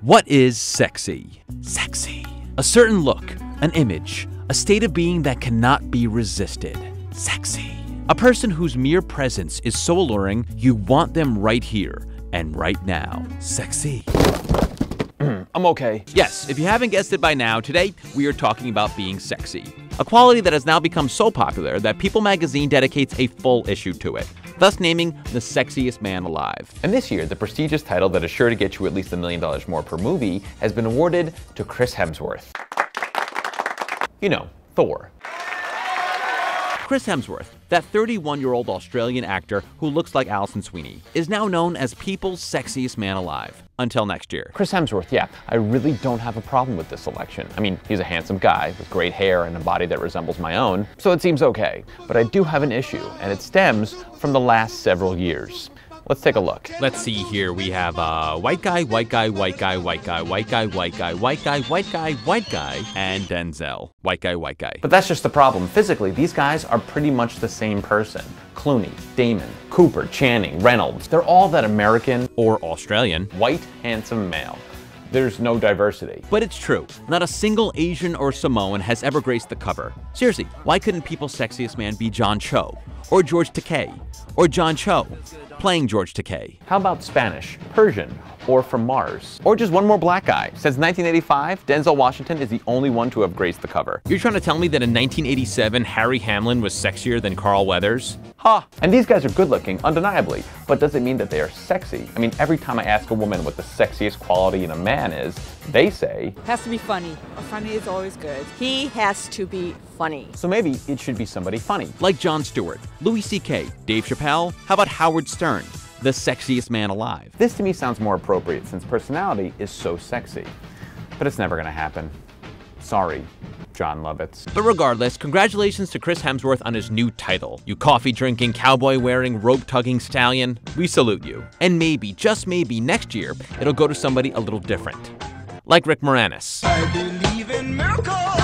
What is sexy? Sexy. A certain look, an image, a state of being that cannot be resisted. Sexy. A person whose mere presence is so alluring, you want them right here and right now. Sexy. I'm okay. Yes, if you haven't guessed it by now, today we are talking about being sexy. A quality that has now become so popular that People magazine dedicates a full issue to it, thus naming the sexiest man alive. And this year, the prestigious title that is sure to get you at least $1 million more per movie has been awarded to Chris Hemsworth. You know, Thor. Chris Hemsworth, that 31-year-old Australian actor who looks like Alison Sweeney, is now known as People's Sexiest Man Alive. Until next year. Chris Hemsworth, yeah, I really don't have a problem with this selection. I mean, he's a handsome guy with great hair and a body that resembles my own, so it seems okay. But I do have an issue, and it stems from the last several years. Let's take a look. Let's see here. We have white guy, white guy, white guy, white guy, white guy, white guy, white guy, white guy, white guy, and Denzel. White guy, white guy. But that's just the problem. Physically, these guys are pretty much the same person. Clooney, Damon, Cooper, Channing, Reynolds. They're all that American or Australian white, handsome male. There's no diversity. But it's true. Not a single Asian or Samoan has ever graced the cover. Seriously, why couldn't People's Sexiest Man be John Cho? Or George Takei? Or John Cho playing George Takei? How about Spanish, Persian, or from Mars? Or just one more black guy. Since 1985, Denzel Washington is the only one to have graced the cover. You're trying to tell me that in 1987, Harry Hamlin was sexier than Carl Weathers? Ha! And these guys are good looking, undeniably, but does it mean that they are sexy? I mean, every time I ask a woman what the sexiest quality in a man is, they say, has to be funny. Funny is always good. He has to be funny. So maybe it should be somebody funny. Like Jon Stewart, Louis C.K., Dave Chappelle, how about Howard Stern, the sexiest man alive? This to me sounds more appropriate since personality is so sexy. But it's never gonna happen. Sorry, John Lovitz. But regardless, congratulations to Chris Hemsworth on his new title. You coffee-drinking, cowboy-wearing, rope-tugging stallion. We salute you. And maybe, just maybe, next year, it'll go to somebody a little different. Like Rick Moranis. I believe in miracles.